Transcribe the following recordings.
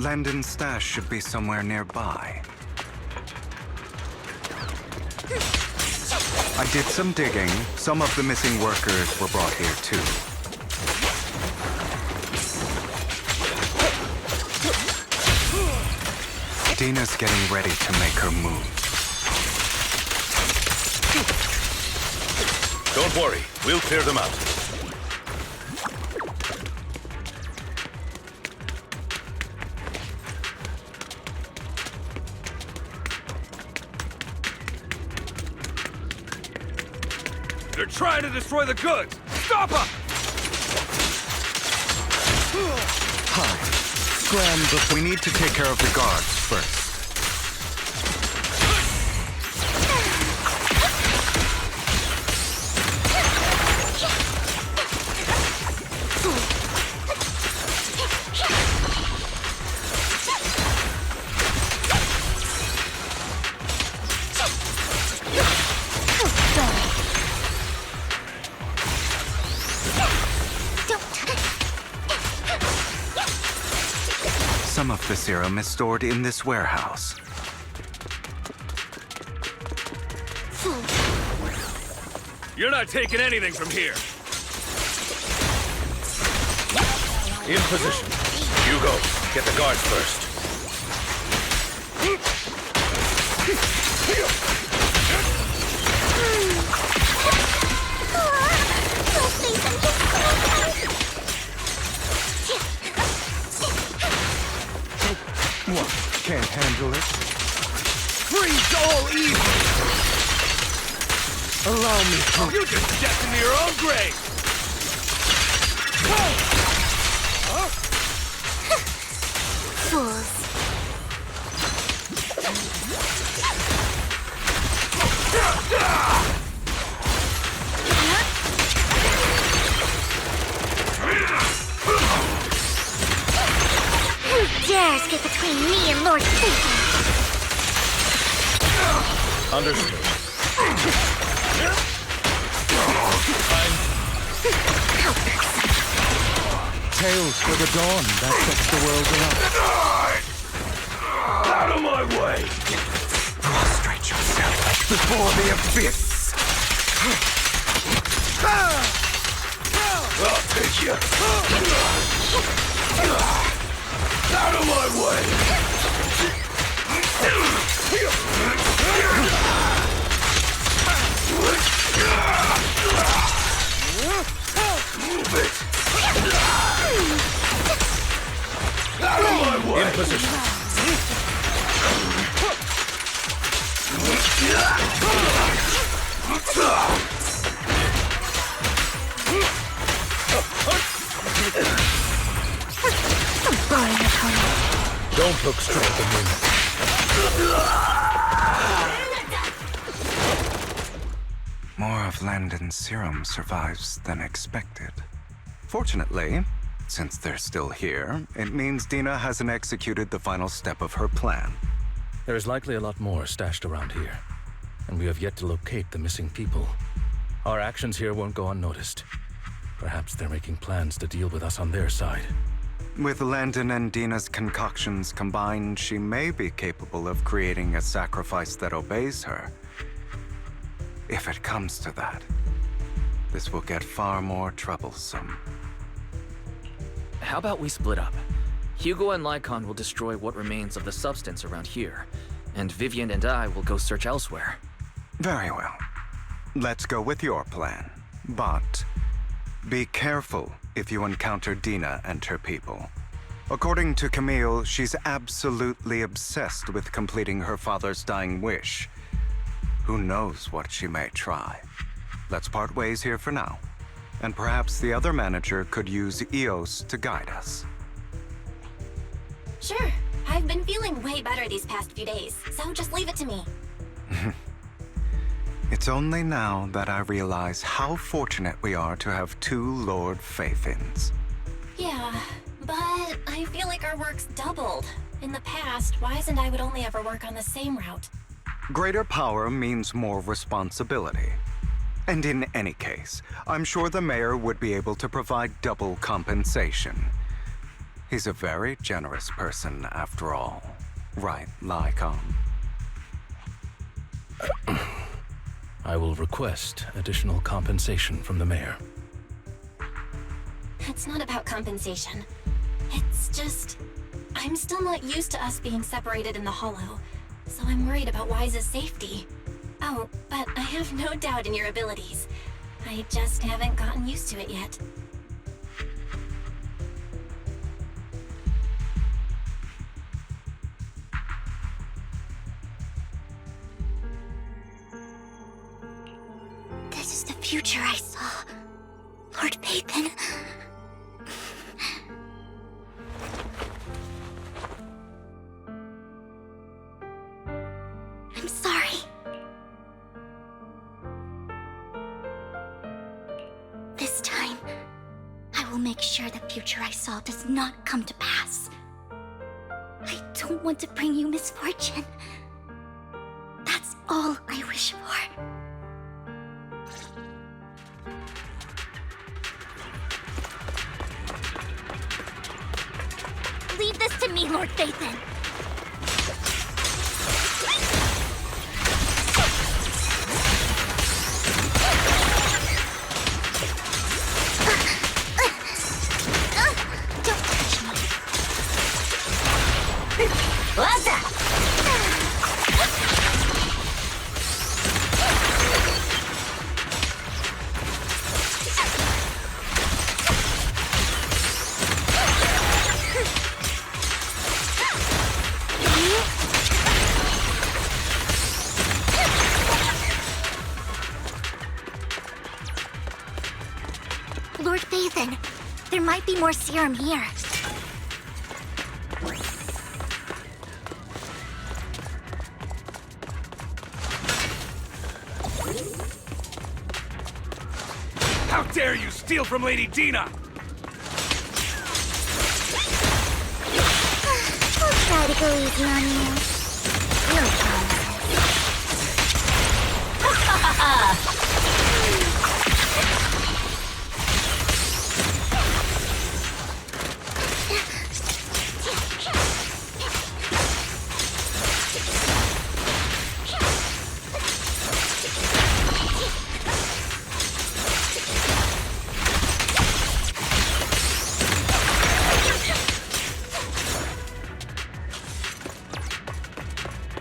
Landon's stash should be somewhere nearby. I did some digging. Some of the missing workers were brought here too. Dina's getting ready to make her move. Don't worry, we'll clear them out. They're trying to destroy the goods! Stop them! Hi. Scram, we need to take care of the guards first. Some of the serum is stored in this warehouse. You're not taking anything from here! In position. Hugo, get the guards first. What? Can't handle it? Freeze all evil! Allow me to... You just stepped into your own grave! Fools. Who dares get between me and Lord Satan? Understood. Tales for the dawn that sets the world alight. Out of my way! Prostrate yourself before the abyss. I'll take you! Out of my way! Move it! Out of my way! In position. Don't look straight at me. More of Landon's serum survives than expected. Fortunately, since they're still here, it means Dina hasn't executed the final step of her plan. There is likely a lot more stashed around here, and we have yet to locate the missing people. Our actions here won't go unnoticed. Perhaps they're making plans to deal with us on their side. With Landon and Dina's concoctions combined, she may be capable of creating a sacrifice that obeys her. If it comes to that, this will get far more troublesome. How about we split up? Hugo and Lycon will destroy what remains of the substance around here, and Vivian and I will go search elsewhere. Very well. Let's go with your plan. But be careful if you encounter Dina and her people. According to Camille, she's absolutely obsessed with completing her father's dying wish. Who knows what she may try? Let's part ways here for now. And perhaps the other manager could use EOS to guide us. Sure. I've been feeling way better these past few days, so just leave it to me. It's only now that I realize how fortunate we are to have two Lord Faithins. Yeah, but I feel like our work's doubled. In the past, Wise and I would only ever work on the same route. Greater power means more responsibility. And in any case, I'm sure the mayor would be able to provide double compensation. He's a very generous person, after all. Right, Lycon? I will request additional compensation from the mayor. It's not about compensation. It's just... I'm still not used to us being separated in the Hollow, so I'm worried about Wise's safety. Oh, but I have no doubt in your abilities. I just haven't gotten used to it yet. This is the future I saw. Lord Pathan. I'm sorry. This time, I will make sure the future I saw does not come to pass. I don't want to bring you misfortune. That's all I wish for. Leave this to me, Lord Phaethon. Don't touch me. What's that? Lord Phaethon, there might be more serum here. How dare you steal from Lady Dina! I'll try to go easy on you. No promises.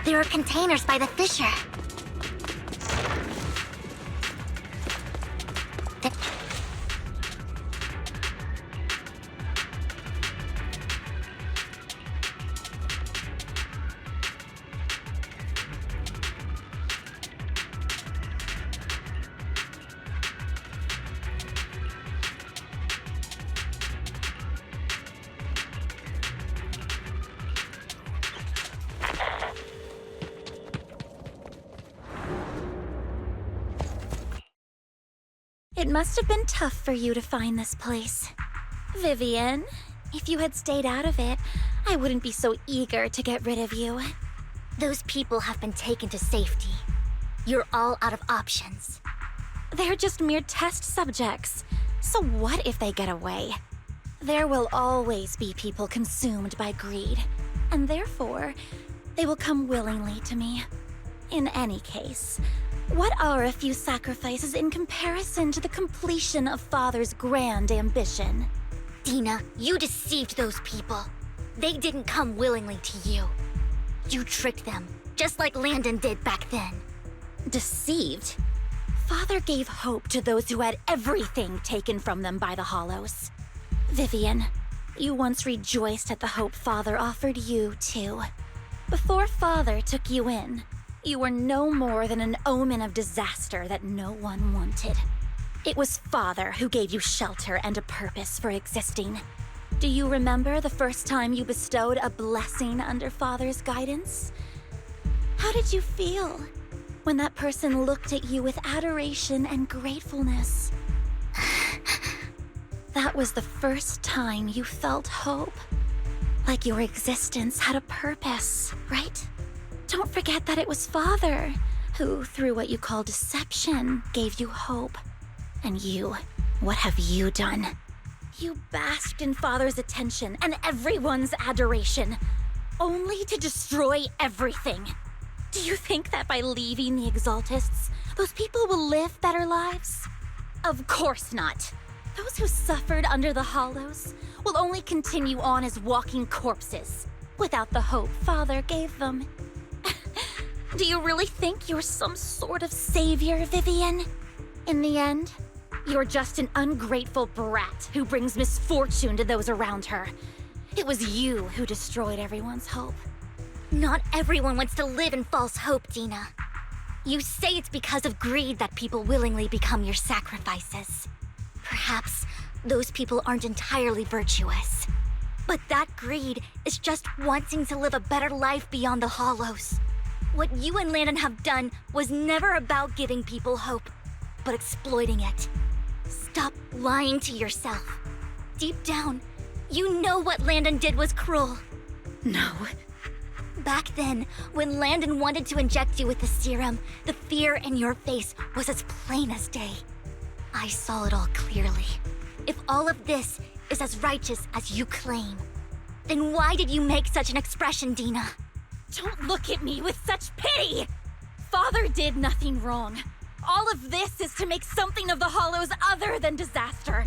There are containers by the fissure. It must have been tough for you to find this place. Vivian, if you had stayed out of it, I wouldn't be so eager to get rid of you. Those people have been taken to safety. You're all out of options. They're just mere test subjects. So what if they get away? There will always be people consumed by greed, and therefore, they will come willingly to me. In any case, what are a few sacrifices in comparison to the completion of Father's grand ambition? Dina, you deceived those people. They didn't come willingly to you. You tricked them, just like Landon did back then. Deceived? Father gave hope to those who had everything taken from them by the Hollows. Vivian, you once rejoiced at the hope Father offered you, too. Before Father took you in, you were no more than an omen of disaster that no one wanted. It was Father who gave you shelter and a purpose for existing. Do you remember the first time you bestowed a blessing under Father's guidance? How did you feel when that person looked at you with adoration and gratefulness? That was the first time you felt hope. Like your existence had a purpose, right? Don't forget that it was Father who, through what you call deception, gave you hope. And you, what have you done? You basked in Father's attention and everyone's adoration, only to destroy everything. Do you think that by leaving the Exaltists, those people will live better lives? Of course not. Those who suffered under the Hollows will only continue on as walking corpses, without the hope Father gave them. Do you really think you're some sort of savior, Vivian? In the end, you're just an ungrateful brat who brings misfortune to those around her. It was you who destroyed everyone's hope. Not everyone wants to live in false hope, Dina. You say it's because of greed that people willingly become your sacrifices. Perhaps those people aren't entirely virtuous. But that greed is just wanting to live a better life beyond the Hollows. What you and Landon have done was never about giving people hope, but exploiting it. Stop lying to yourself. Deep down, you know what Landon did was cruel. No. Back then, when Landon wanted to inject you with the serum, the fear in your face was as plain as day. I saw it all clearly. If all of this is as righteous as you claim, then why did you make such an expression, Dina? Don't look at me with such pity! Father did nothing wrong. All of this is to make something of the Hollows other than disaster.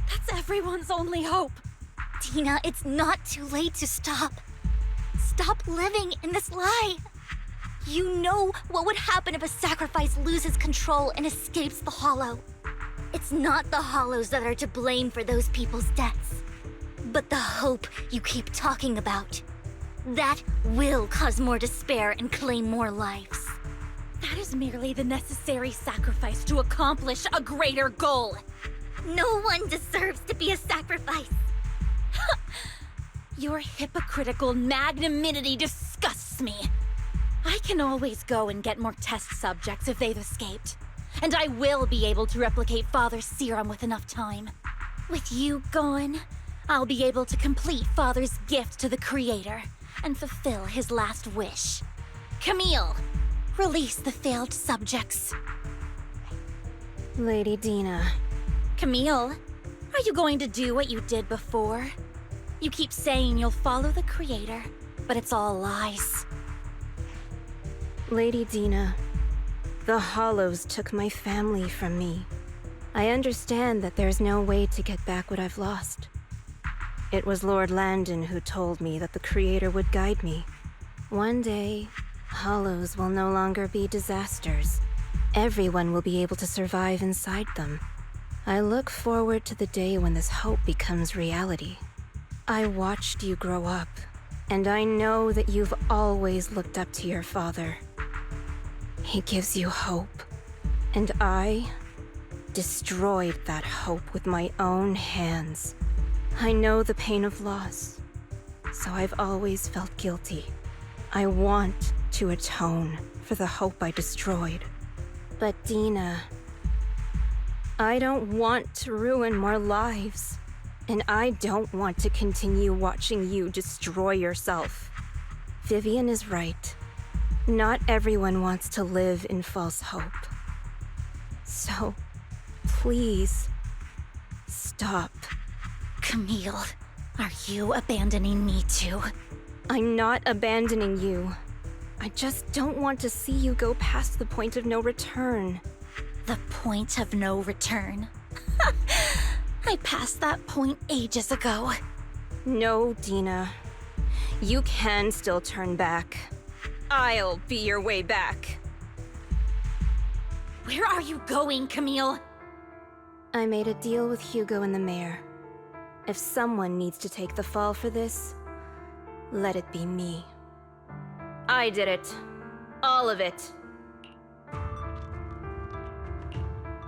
That's everyone's only hope. Dina, it's not too late to stop. Stop living in this lie. You know what would happen if a sacrifice loses control and escapes the Hollow. It's not the Hollows that are to blame for those people's deaths, but the hope you keep talking about. That will cause more despair and claim more lives. That is merely the necessary sacrifice to accomplish a greater goal. No one deserves to be a sacrifice. Your hypocritical magnanimity disgusts me. I can always go and get more test subjects if they've escaped. And I will be able to replicate Father's serum with enough time. With you gone, I'll be able to complete Father's gift to the Creator and fulfill his last wish. Camille, release the failed subjects. Lady Dina. Camille, are you going to do what you did before? You keep saying you'll follow the Creator, but it's all lies. Lady Dina, the Hollows took my family from me. I understand that there's no way to get back what I've lost. It was Lord Landon who told me that the Creator would guide me. One day, Hollows will no longer be disasters. Everyone will be able to survive inside them. I look forward to the day when this hope becomes reality. I watched you grow up, and I know that you've always looked up to your father. He gives you hope, and I destroyed that hope with my own hands. I know the pain of loss, so I've always felt guilty. I want to atone for the hope I destroyed. But Dina, I don't want to ruin more lives, and I don't want to continue watching you destroy yourself. Vivian is right. Not everyone wants to live in false hope. So, please, stop. Camille, are you abandoning me too? I'm not abandoning you. I just don't want to see you go past the point of no return. The point of no return? I passed that point ages ago. No, Dina. You can still turn back. I'll be your way back. Where are you going, Camille? I made a deal with Hugo and the mayor. If someone needs to take the fall for this, let it be me. I did it. All of it.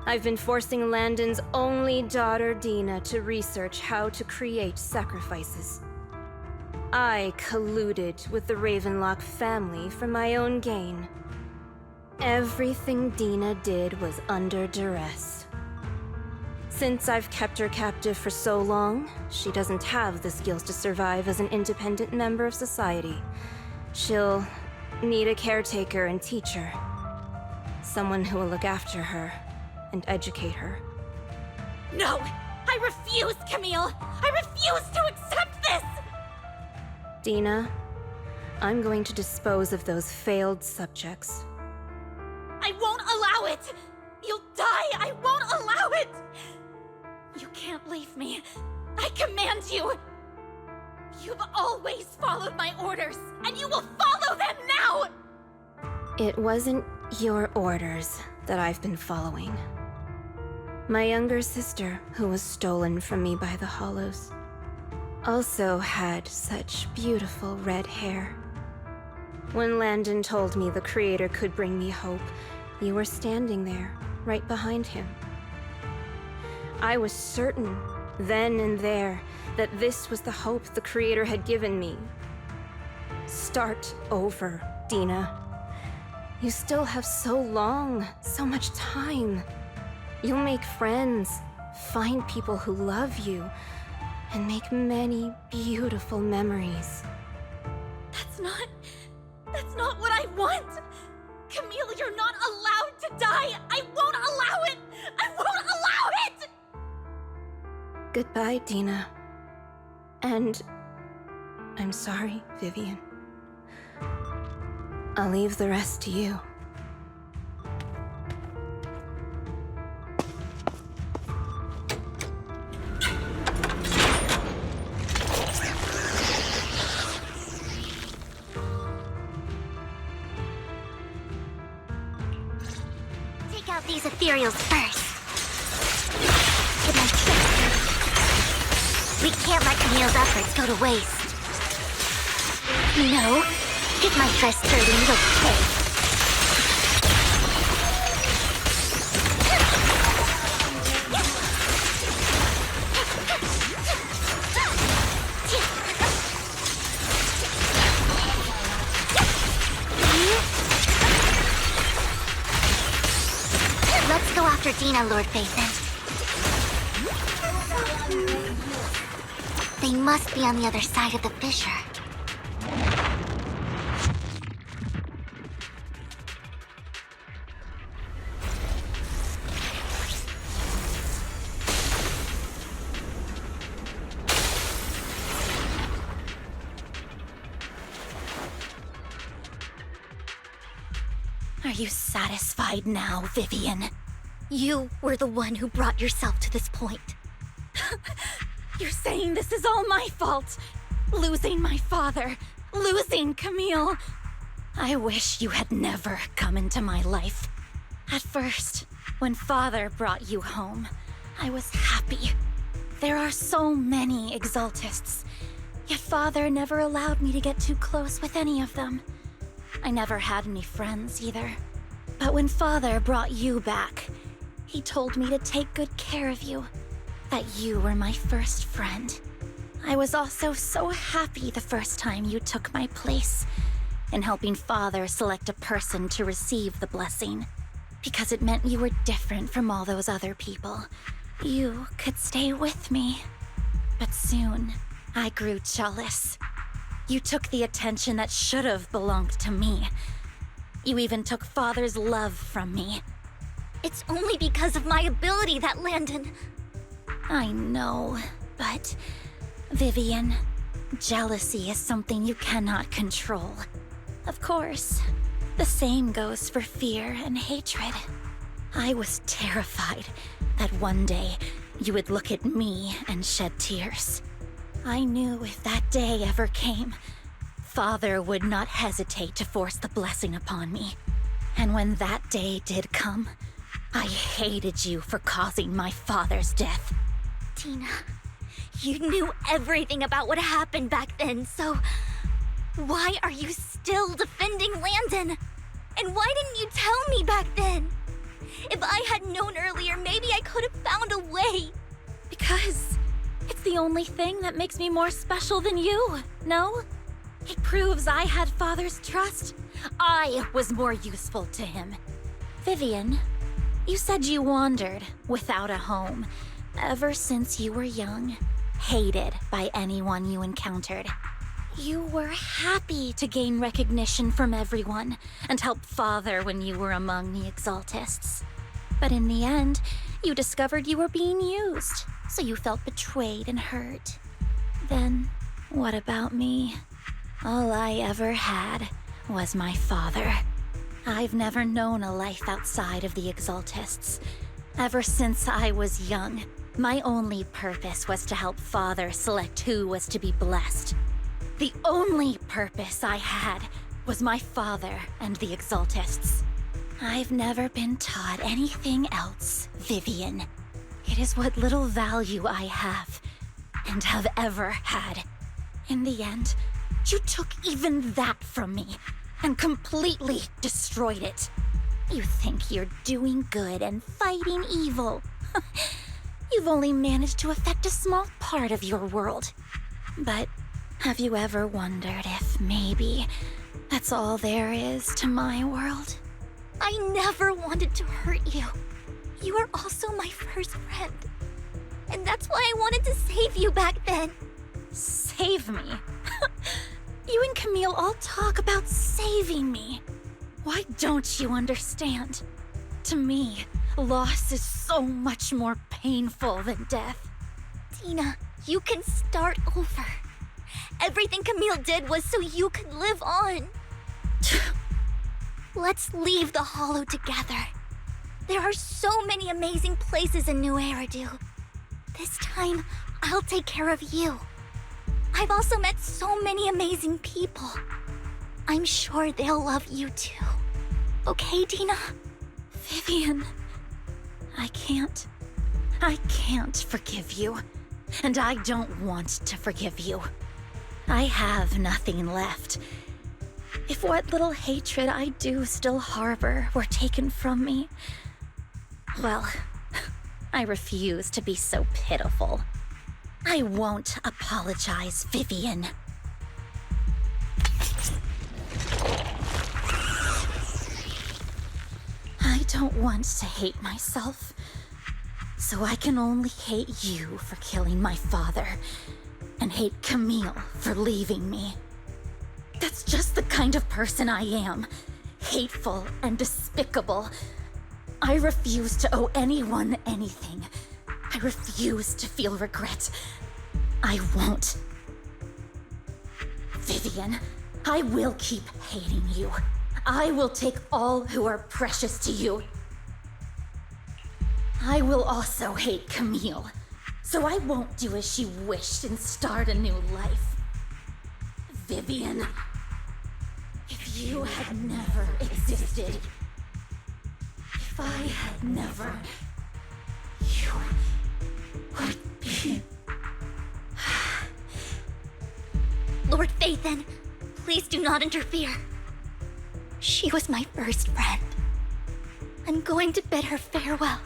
I've been forcing Landon's only daughter, Dina, to research how to create sacrifices. I colluded with the Ravenlock family for my own gain. Everything Dina did was under duress. Since I've kept her captive for so long, she doesn't have the skills to survive as an independent member of society. She'll need a caretaker and teacher. Someone who will look after her and educate her. No! I refuse, Camille! I refuse to accept this! Dina, I'm going to dispose of those failed subjects. I won't allow it! You'll die! I won't allow it! You can't leave me. I command you! You've always followed my orders, and you will follow them now! It wasn't your orders that I've been following. My younger sister, who was stolen from me by the Hollows, also had such beautiful red hair. When Landon told me the Creator could bring me hope, you were standing there, right behind him. I was certain, then and there, that this was the hope the Creator had given me. Start over, Dina. You still have so long, so much time. You'll make friends, find people who love you, and make many beautiful memories. That's not what I want! Camille, you're not allowed to die! I won't allow it! I won't allow it! Goodbye, Dina. And I'm sorry, Vivian. I'll leave the rest to you. Take out these ethereals first. Get my tricks. We can't let Camille's efforts go to waste. No. Get my dress dirty and you'll pay. Let's go after Dina, Lord Phaethon. They must be on the other side of the fissure. Are you satisfied now, Vivian? You were the one who brought yourself to this point. You're saying this is all my fault? Losing my father, losing Camille. I wish you had never come into my life. At first, when Father brought you home, I was happy. There are so many Exaltists, yet Father never allowed me to get too close with any of them. I never had any friends either. But when Father brought you back, he told me to take good care of you, that you were my first friend. I was also so happy the first time you took my place in helping Father select a person to receive the blessing, because it meant you were different from all those other people. You could stay with me. But soon, I grew jealous. You took the attention that should have belonged to me. You even took Father's love from me. It's only because of my ability that Landon... I know, but... Vivian, jealousy is something you cannot control. Of course, the same goes for fear and hatred. I was terrified that one day you would look at me and shed tears. I knew if that day ever came, Father would not hesitate to force the blessing upon me. And when that day did come, I hated you for causing my father's death. Tina, you knew everything about what happened back then, so... why are you still defending Landon? And why didn't you tell me back then? If I had known earlier, maybe I could have found a way. Because it's the only thing that makes me more special than you, no? It proves I had Father's trust. I was more useful to him. Vivian, you said you wandered without a home ever since you were young, hated by anyone you encountered. You were happy to gain recognition from everyone and help Father when you were among the Exaltists. But in the end, You discovered you were being used, so you felt betrayed and hurt. Then, what about me? All I ever had was my father. I've never known a life outside of the Exaltists. Ever since I was young, my only purpose was to help Father select who was to be blessed. The only purpose I had was my father and the Exaltists. I've never been taught anything else, Vivian. It is what little value I have, and have ever had. In the end, you took even that from me, and completely destroyed it. You think you're doing good and fighting evil. You've only managed to affect a small part of your world. But have you ever wondered if maybe that's all there is to my world? I never wanted to hurt you. You were also my first friend. And that's why I wanted to save you back then. Save me? You and Camille all talk about saving me. Why don't you understand? To me, loss is so much more painful than death. Dina, you can start over. Everything Camille did was so you could live on. Let's leave the Hollow together. There are so many amazing places in New Eridu. This time, I'll take care of you. I've also met so many amazing people. I'm sure they'll love you too. Okay, Dina? Vivian, I can't forgive you. And I don't want to forgive you. I have nothing left. If what little hatred I do still harbor were taken from me, well, I refuse to be so pitiful. I won't apologize, Vivian. I don't want to hate myself, so I can only hate you for killing my father, and hate Camille for leaving me. That's just the kind of person I am. Hateful and despicable. I refuse to owe anyone anything. I refuse to feel regret. I won't. Vivian, I will keep hating you. I will take all who are precious to you. I will also hate Camille, so I won't do as she wished and start a new life. Vivian, if you had never existed, if I had never, you would be... Lord Phaethon, please do not interfere. She was my first friend. I'm going to bid her farewell.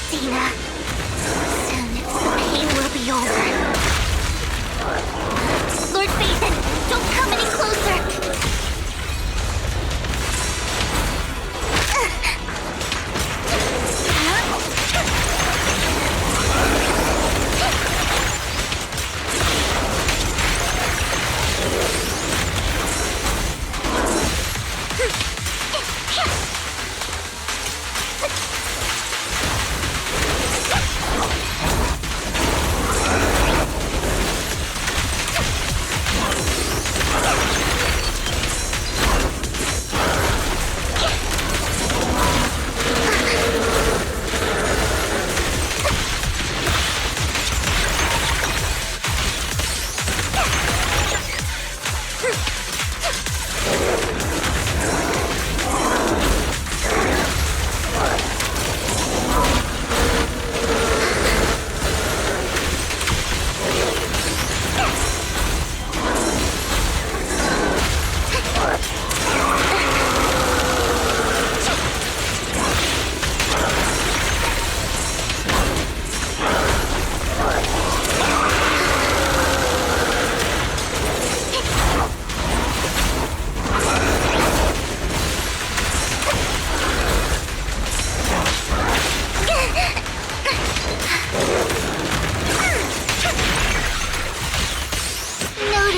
Dina, soon the pain will be over. Lord Phaethon, don't come any closer!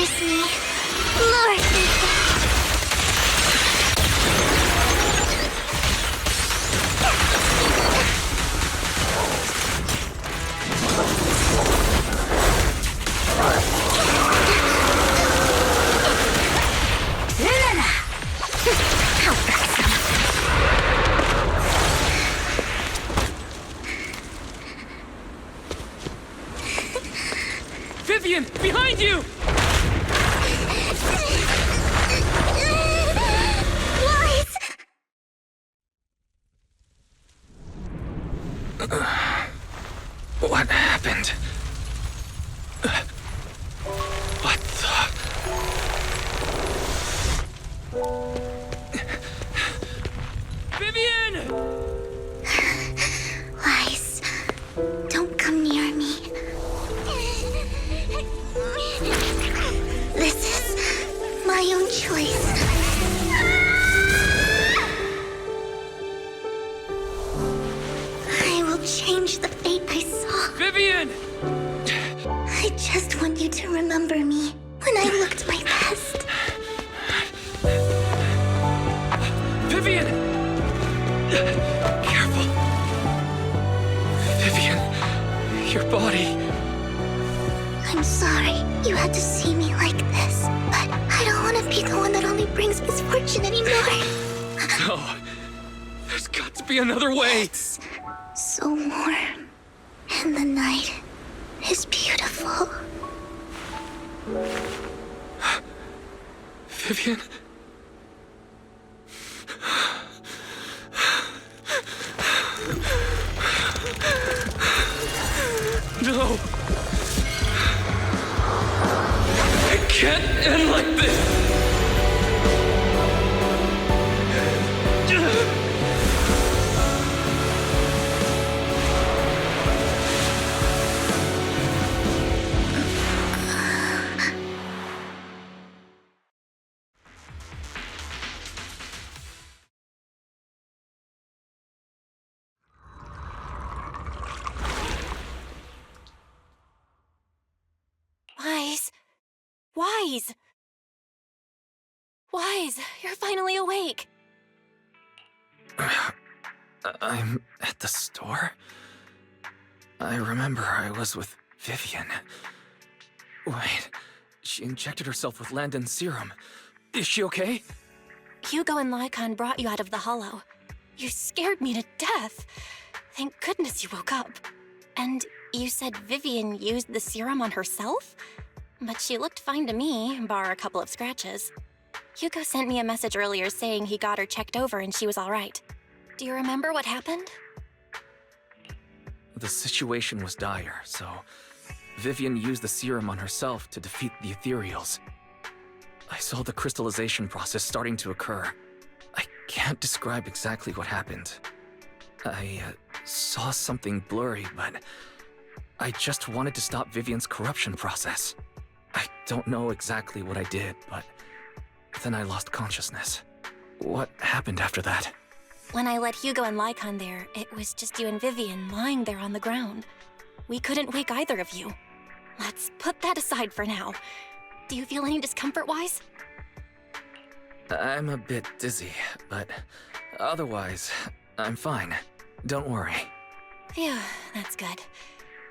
Here's me, Lord Vivian. Vivian, behind you! Lies! What happened? What the... Vivian! Lies. Don't come near me. This is my own choice. I will change the fate I saw. Vivian! I just want you to remember me when I looked my best. Vivian! Careful. Vivian, your body. I'm sorry you had to see me like this, but I don't want to be the one that only brings misfortune anymore. No. There's got to be another way. It's so warm, and the night is beautiful. Vivian? No! It can't end like this! Wise, you're finally awake. I'm at the store? I remember I was with Vivian. Wait, she injected herself with Landon's serum. Is she okay? Hugo and Lycon brought you out of the hollow. You scared me to death. Thank goodness you woke up. And you said Vivian used the serum on herself? But she looked fine to me, bar a couple of scratches. Hugo sent me a message earlier saying he got her checked over and she was all right. Do you remember what happened? The situation was dire, so Vivian used the serum on herself to defeat the ethereals. I saw the crystallization process starting to occur. I can't describe exactly what happened. I saw something blurry, but I just wanted to stop Vivian's corruption process. I don't know exactly what I did, but then I lost consciousness. What happened after that? When I let Hugo and Lycon there, it was just you and Vivian lying there on the ground. We couldn't wake either of you. Let's put that aside for now. Do you feel any discomfort-wise? I'm a bit dizzy, but otherwise, I'm fine. Don't worry. Phew, that's good.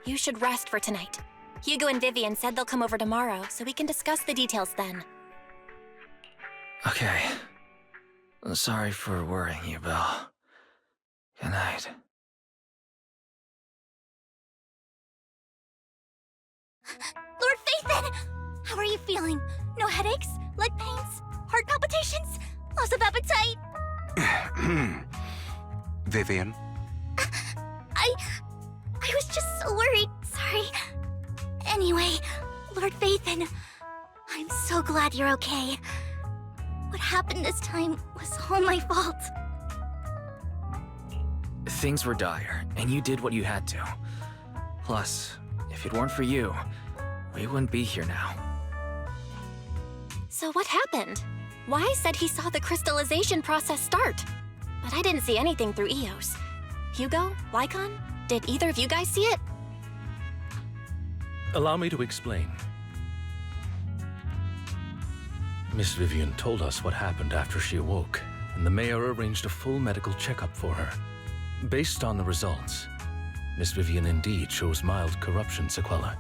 You should rest for tonight. Hugo and Vivian said they'll come over tomorrow, so we can discuss the details then. Okay. Sorry for worrying you, Belle. Good night. Lord Phaethon! How are you feeling? No headaches? Leg pains? Heart palpitations? Loss of appetite? Vivian? I was just so worried. Sorry. Anyway, Lord Phaethon, I'm so glad you're okay. What happened this time was all my fault. Things were dire, and you did what you had to. Plus, if it weren't for you, we wouldn't be here now. So what happened? Wise said he saw the crystallization process start. But I didn't see anything through EOS. Hugo? Lycon? Did either of you guys see it? Allow me to explain. Miss Vivian told us what happened after she awoke, and the mayor arranged a full medical checkup for her. Based on the results, Miss Vivian indeed shows mild corruption sequelae.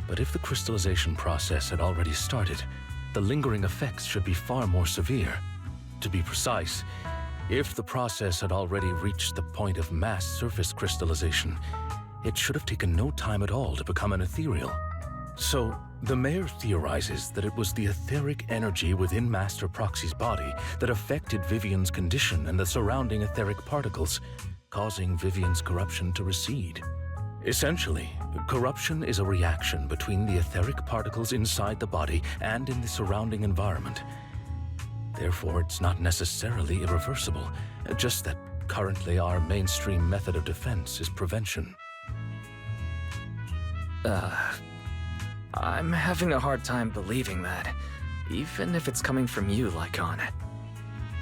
But if the crystallization process had already started, the lingering effects should be far more severe. To be precise, if the process had already reached the point of mass surface crystallization, it should have taken no time at all to become an ethereal. So, the mayor theorizes that it was the etheric energy within Master Proxy's body that affected Vivian's condition and the surrounding etheric particles, causing Vivian's corruption to recede. Essentially, corruption is a reaction between the etheric particles inside the body and in the surrounding environment. Therefore, it's not necessarily irreversible, just that currently our mainstream method of defense is prevention. I'm having a hard time believing that, even if it's coming from you, Lycon.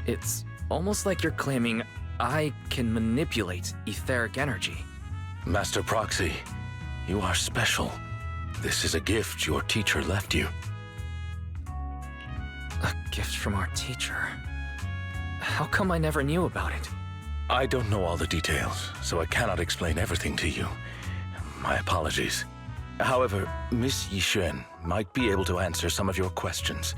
It's almost like you're claiming I can manipulate etheric energy. Master Proxy, you are special. This is a gift your teacher left you. A gift from our teacher? How come I never knew about it? I don't know all the details, so I cannot explain everything to you. My apologies. However, Miss Yixuan might be able to answer some of your questions.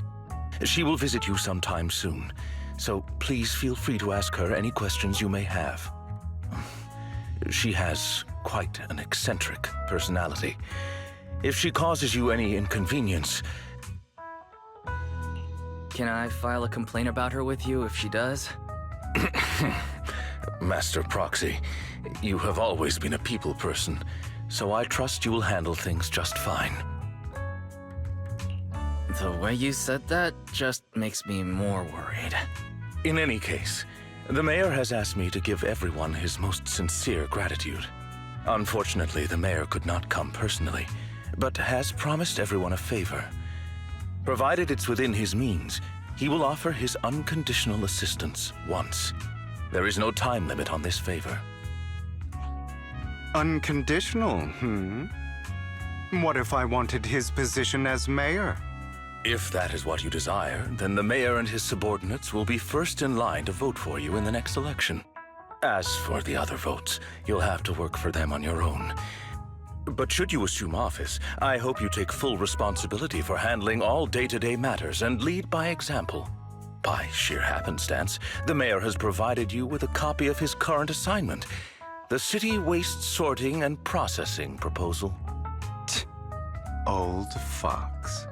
She will visit you sometime soon, so please feel free to ask her any questions you may have. She has quite an eccentric personality. If she causes you any inconvenience... Can I file a complaint about her with you if she does? Master Proxy, you have always been a people person, so I trust you will handle things just fine. The way you said that just makes me more worried. In any case, the mayor has asked me to give everyone his most sincere gratitude. Unfortunately, the mayor could not come personally, but has promised everyone a favor. Provided it's within his means, he will offer his unconditional assistance once. There is no time limit on this favor. Unconditional, What if I wanted his position as mayor? If that is what you desire, then the mayor and his subordinates will be first in line to vote for you in the next election. As for the other votes, you'll have to work for them on your own. But should you assume office, I hope you take full responsibility for handling all day-to-day matters and lead by example. By sheer happenstance, the mayor has provided you with a copy of his current assignment, the City Waste Sorting and Processing proposal. Old fox.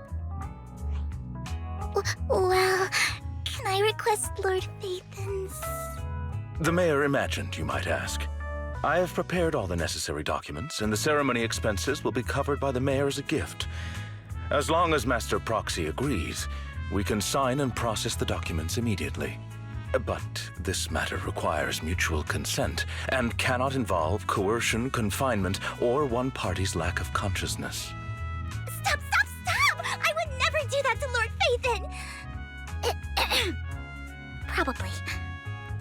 Well, can I request Lord Phaethon's? The mayor imagined you might ask. I have prepared all the necessary documents, and the ceremony expenses will be covered by the mayor as a gift. As long as Master Proxy agrees, we can sign and process the documents immediately. But this matter requires mutual consent and cannot involve coercion, confinement, or one party's lack of consciousness. Stop! I would never do that to Lord Phaethon! Probably.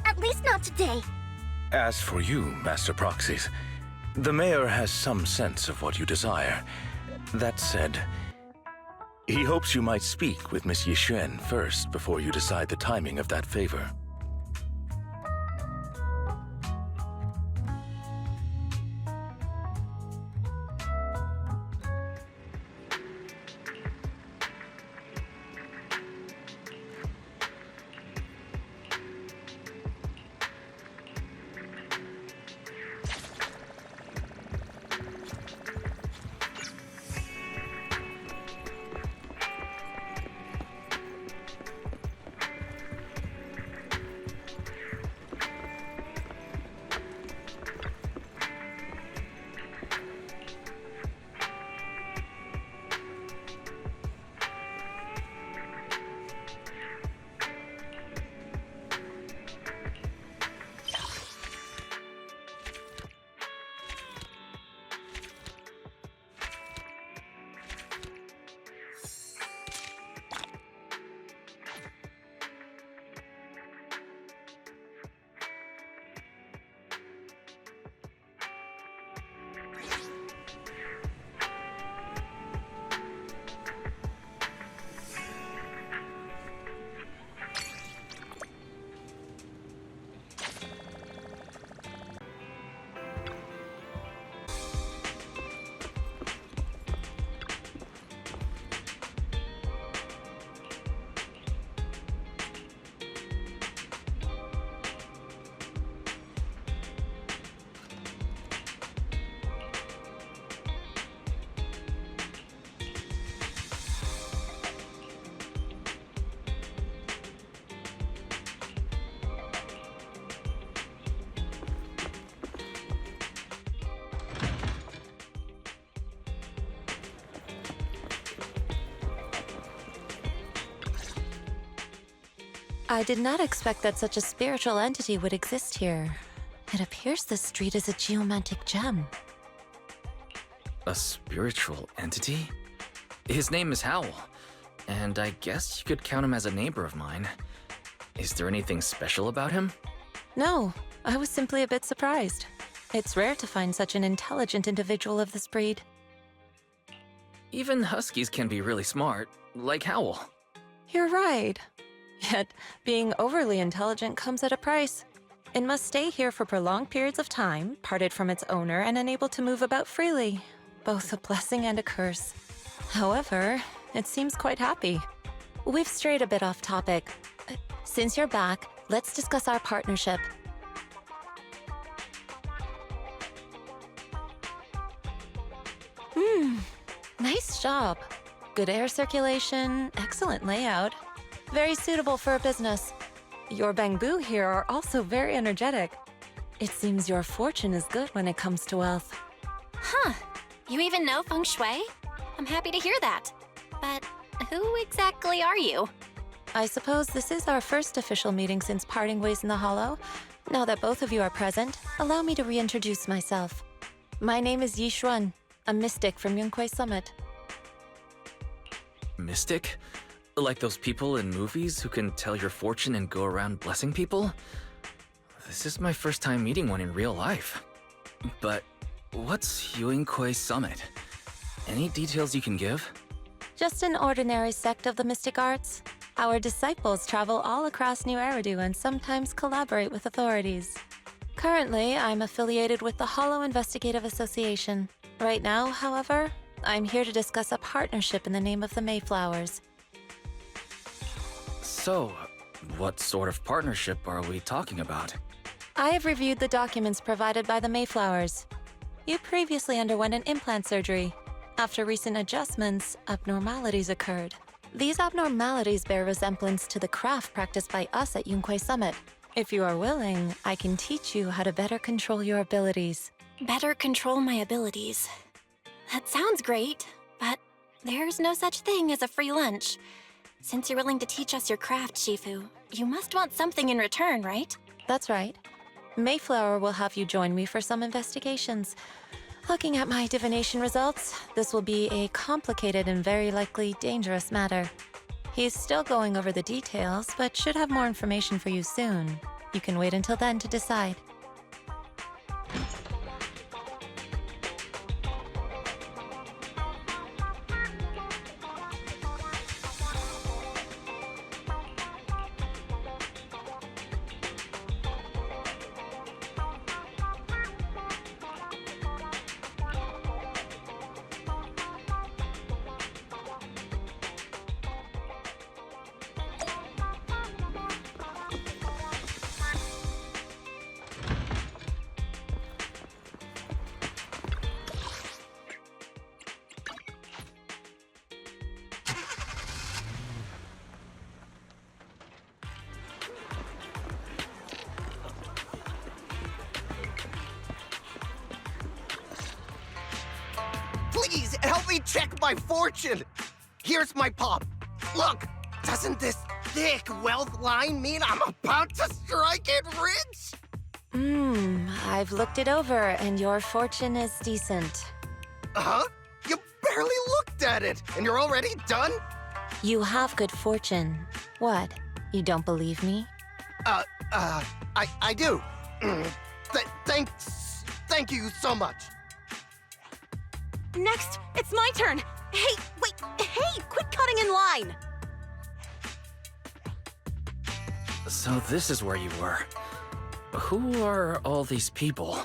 At least not today. As for you, Master Proxies, the mayor has some sense of what you desire. That said, he hopes you might speak with Miss Yixuan first before you decide the timing of that favor. I did not expect that such a spiritual entity would exist here. It appears this street is a geomantic gem. A spiritual entity? His name is Howl, and I guess you could count him as a neighbor of mine. Is there anything special about him? No, I was simply a bit surprised. It's rare to find such an intelligent individual of this breed. Even huskies can be really smart, like Howl. You're right. Yet, being overly intelligent comes at a price. It must stay here for prolonged periods of time, parted from its owner and unable to move about freely. Both a blessing and a curse. However, it seems quite happy. We've strayed a bit off topic. Since you're back, let's discuss our partnership. Nice job. Good air circulation, excellent layout. Very suitable for a business. Your bamboo here are also very energetic. It seems your fortune is good when it comes to wealth. Huh. You even know feng shui? I'm happy to hear that. But who exactly are you? I suppose this is our first official meeting since parting ways in the Hollow. Now that both of you are present, allow me to reintroduce myself. My name is Yi Xuan, a mystic from Yunquei Summit. Mystic? Like those people in movies who can tell your fortune and go around blessing people? This is my first time meeting one in real life. But what's Yunquei Summit? Any details you can give? Just an ordinary sect of the mystic arts. Our disciples travel all across New Eridu and sometimes collaborate with authorities. Currently, I'm affiliated with the Hollow Investigative Association. Right now, however, I'm here to discuss a partnership in the name of the Mayflowers. So, what sort of partnership are we talking about? I have reviewed the documents provided by the Mayflowers. You previously underwent an implant surgery. After recent adjustments, abnormalities occurred. These abnormalities bear resemblance to the craft practiced by us at Yunquei Summit. If you are willing, I can teach you how to better control your abilities. Better control my abilities. That sounds great, but there's no such thing as a free lunch. Since you're willing to teach us your craft, Shifu, you must want something in return, right? That's right. Mayflower will have you join me for some investigations. Looking at my divination results, this will be a complicated and very likely dangerous matter. He's still going over the details, but should have more information for you soon. You can wait until then to decide. Please, help me check my fortune! Here's my palm. Look, doesn't this thick wealth line mean I'm about to strike it rich? I've looked it over, and your fortune is decent. Huh? You barely looked at it, and you're already done? You have good fortune. What? You don't believe me? I do. Thank you so much. Next, it's my turn. Hey, wait, hey, quit cutting in line. So this is where you were. Who are all these people?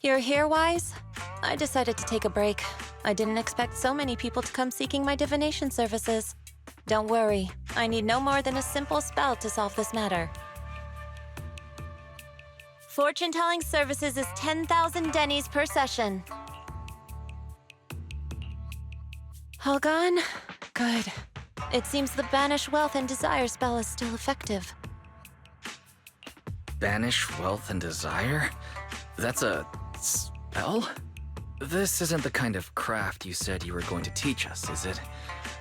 You're here, Wise? I decided to take a break. I didn't expect so many people to come seeking my divination services. Don't worry, I need no more than a simple spell to solve this matter. Fortune-telling services is 10,000 dennies per session. All gone? Good. It seems the Banish Wealth and Desire spell is still effective. Banish wealth and desire? That's a spell? This isn't the kind of craft you said you were going to teach us, is it?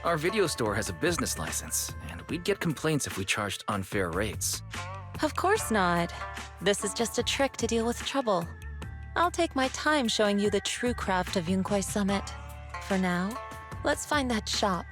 Our video store has a business license, and we'd get complaints if we charged unfair rates. Of course not. This is just a trick to deal with trouble. I'll take my time showing you the true craft of Yunkwai Summit. For now, let's find that shop.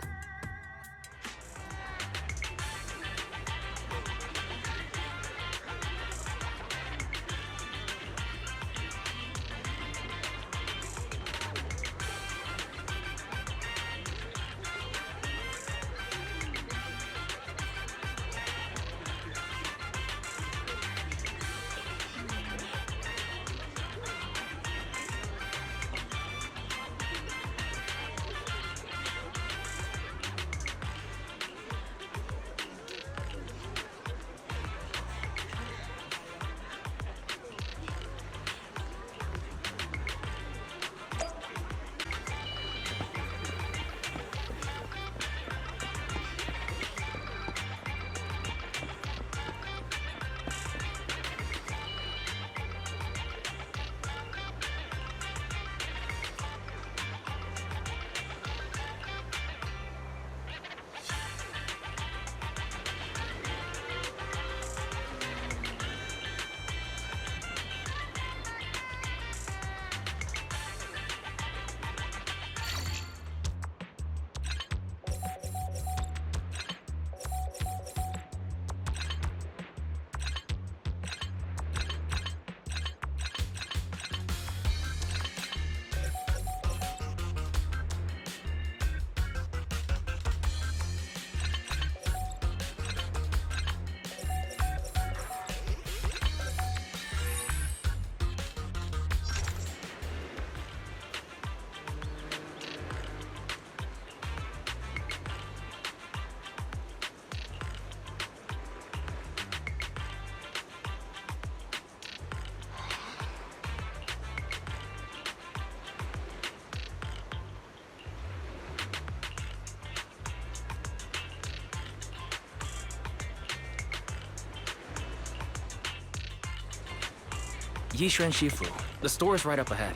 Yishuan Shifu, the store's right up ahead.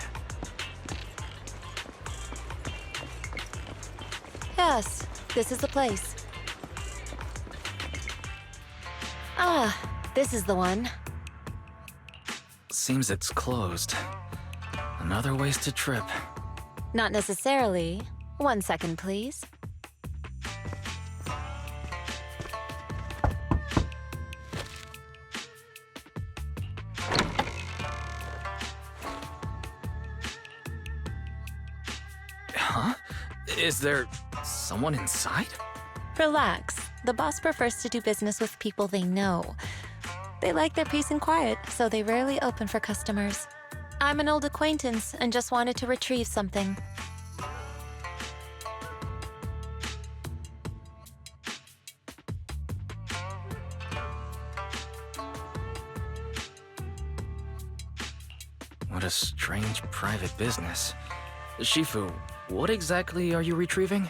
Yes, this is the place. Ah, this is the one. Seems it's closed. Another wasted trip. Not necessarily. 1 second, please. Huh? Is there someone inside? Relax. The boss prefers to do business with people they know. They like their peace and quiet, so they rarely open for customers. I'm an old acquaintance and just wanted to retrieve something. What a strange private business. Shifu, what exactly are you retrieving?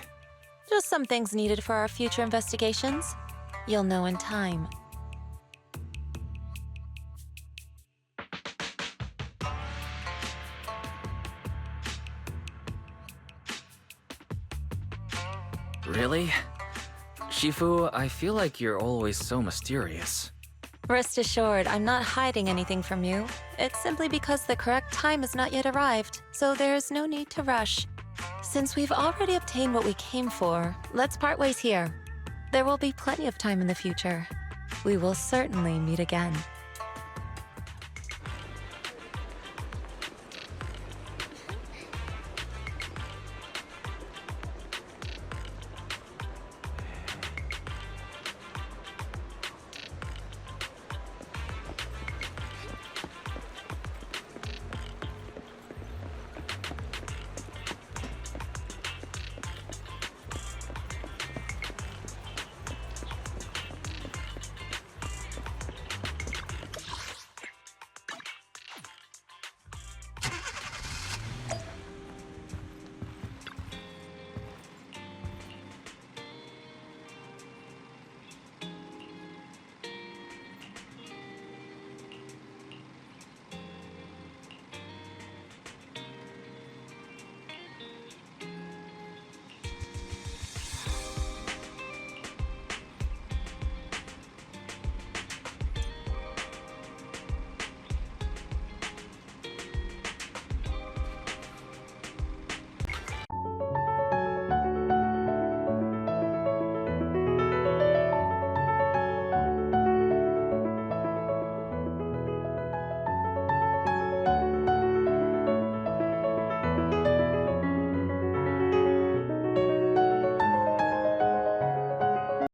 Just some things needed for our future investigations. You'll know in time. Really? Shifu, I feel like you're always so mysterious. Rest assured, I'm not hiding anything from you. It's simply because the correct time has not yet arrived, so there's no need to rush. Since we've already obtained what we came for, let's part ways here. There will be plenty of time in the future. We will certainly meet again.